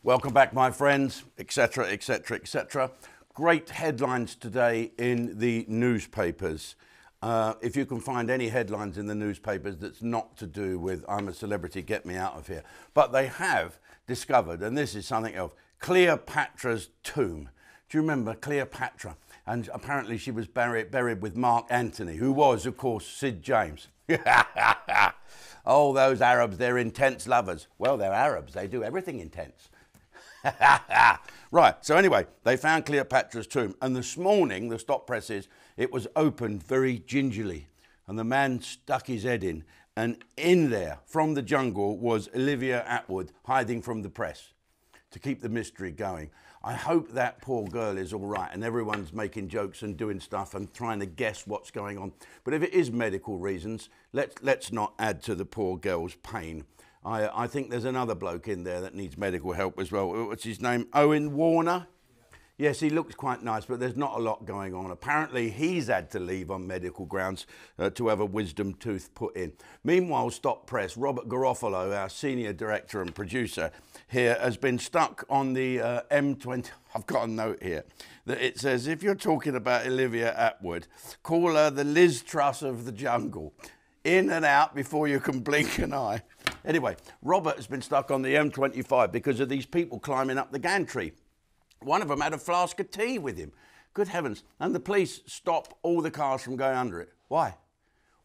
Welcome back, my friends, etc., etc., etc. Great headlines today in the newspapers. If you can find any headlines in the newspapers that's not to do with I'm a celebrity, get me out of here. But they have discovered, and this is something else, Cleopatra's tomb. Do you remember Cleopatra? And apparently she was buried with Mark Antony, who was, of course, Sid James. Oh, those Arabs, they're intense lovers. Well, they're Arabs. They do everything intense. Right, so anyway, they found Cleopatra's tomb. And this morning, the stop press is, it was opened very gingerly. And the man stuck his head in. And in there, from the jungle, was Olivia Attwood hiding from the press to keep the mystery going. I hope that poor girl is all right and everyone's making jokes and doing stuff and trying to guess what's going on. But if it is medical reasons, let's not add to the poor girl's pain. I think there's another bloke in there that needs medical help as well. What's his name? Owen Warner? Yes, he looks quite nice, but there's not a lot going on. Apparently, he's had to leave on medical grounds to have a wisdom tooth put in. Meanwhile, stop press, Robert Garofalo, our senior director and producer here, has been stuck on the M20. I've got a note here that it says, if you're talking about Olivia Attwood, call her the Liz Truss of the jungle. In and out before you can blink an eye. Anyway, Robert has been stuck on the M25 because of these people climbing up the gantry. One of them had a flask of tea with him. Good heavens. And the police stop all the cars from going under it. Why?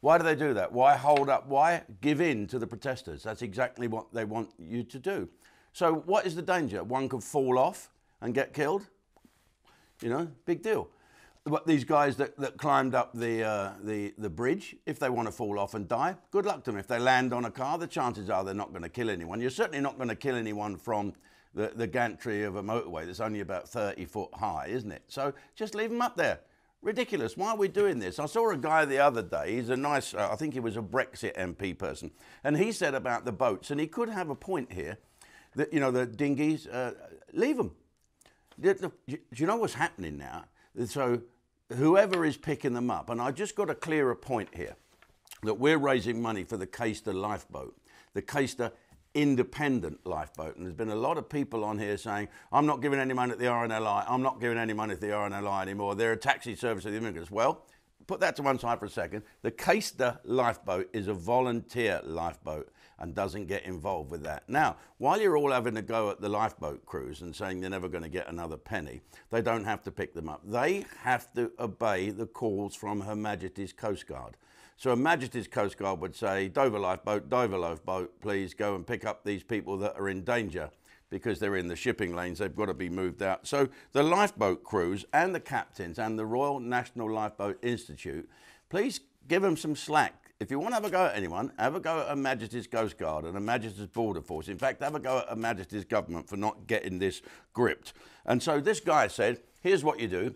Why do they do that? Why hold up? Why give in to the protesters? That's exactly what they want you to do. So what is the danger? One could fall off and get killed? You know, big deal. But these guys that climbed up the bridge, if they want to fall off and die, good luck to them. If they land on a car, the chances are they're not going to kill anyone. You're certainly not going to kill anyone from the gantry of a motorway that's only about 30 foot high, isn't it? So just leave them up there. Ridiculous. Why are we doing this? I saw a guy the other day, he's a nice, I think he was a Brexit MP person, and he said about the boats, and he could have a point here, that, you know, the dinghies, leave them. Do you know what's happening now? So whoever is picking them up, and I just got to clear a point here, that we're raising money for the Caister lifeboat, the Caister independent lifeboat. And there's been a lot of people on here saying, I'm not giving any money to the RNLI, I'm not giving any money to the RNLI anymore, they're a taxi service of the immigrants. Well, put that to one side for a second. The Caister lifeboat is a volunteer lifeboat and doesn't get involved with that. Now, while you're all having a go at the lifeboat crews and saying they're never going to get another penny, they don't have to pick them up. They have to obey the calls from Her Majesty's Coastguard. So Her Majesty's Coastguard would say, Dover lifeboat, please go and pick up these people that are in danger because they're in the shipping lanes, they've got to be moved out. So the lifeboat crews and the captains and the Royal National Lifeboat Institute, please give them some slack. If you want to have a go at anyone, have a go at Her Majesty's Coastguard and Her Majesty's Border Force. In fact, have a go at Her Majesty's government for not getting this gripped. And so this guy said, here's what you do.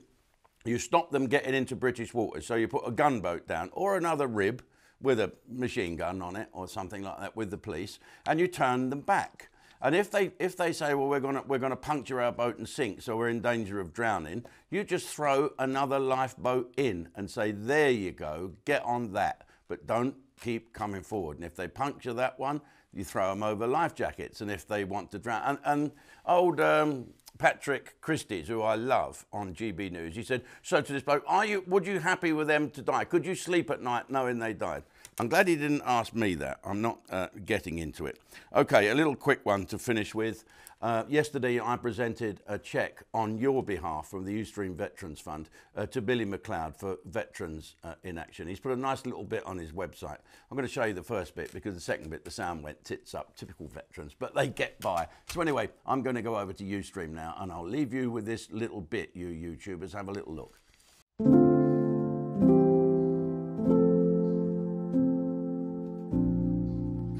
You stop them getting into British waters. So you put a gunboat down or another rib with a machine gun on it or something like that with the police, and you turn them back. And if they say, well, we're gonna puncture our boat and sink, so we're in danger of drowning, you just throw another lifeboat in and say, there you go, get on that, but don't keep coming forward. And if they puncture that one, you throw them over life jackets. And if they want to drown, and old Patrick Christie's, who I love, on GB News, he said, so to this bloke, would you happy with them to die? Could you sleep at night knowing they died? I'm glad he didn't ask me that. I'm not getting into it. Okay, a little quick one to finish with. Yesterday, I presented a cheque on your behalf from the Ustream Veterans Fund to Billy McLeod for Veterans in Action. He's put a nice little bit on his website. I'm going to show you the first bit because the second bit, the sound went tits up, typical veterans, but they get by. So anyway, I'm going to go over to Ustream now and I'll leave you with this little bit, you YouTubers. Have a little look.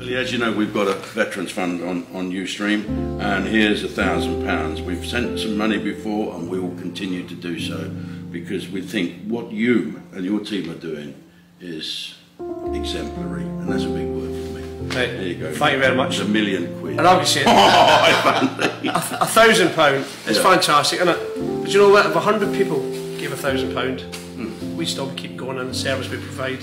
As you know, we've got a Veterans Fund on Ustream, and here's £1,000. We've sent some money before, and we will continue to do so, because we think what you and your team are doing is exemplary, and that's a big word for me. Right. There you go. Thank you very much. It's £1 million. And obviously, £1,000, it's fantastic, isn't it? But you know what, if 100 people gave £1,000, we still keep going in the service we provide.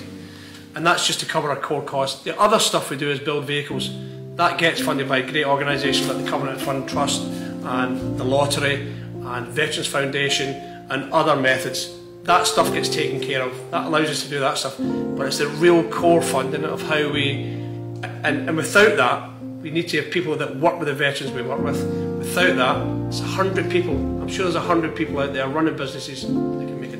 And that's just to cover our core costs. The other stuff we do is build vehicles. That gets funded by a great organisation like the Covenant Fund Trust, and the lottery and Veterans Foundation and other methods. That stuff gets taken care of. That allows us to do that stuff. But it's the real core funding of how we, and without that, we need to have people that work with the veterans we work with. Without that, it's 100 people. I'm sure there's 100 people out there running businesses that can make a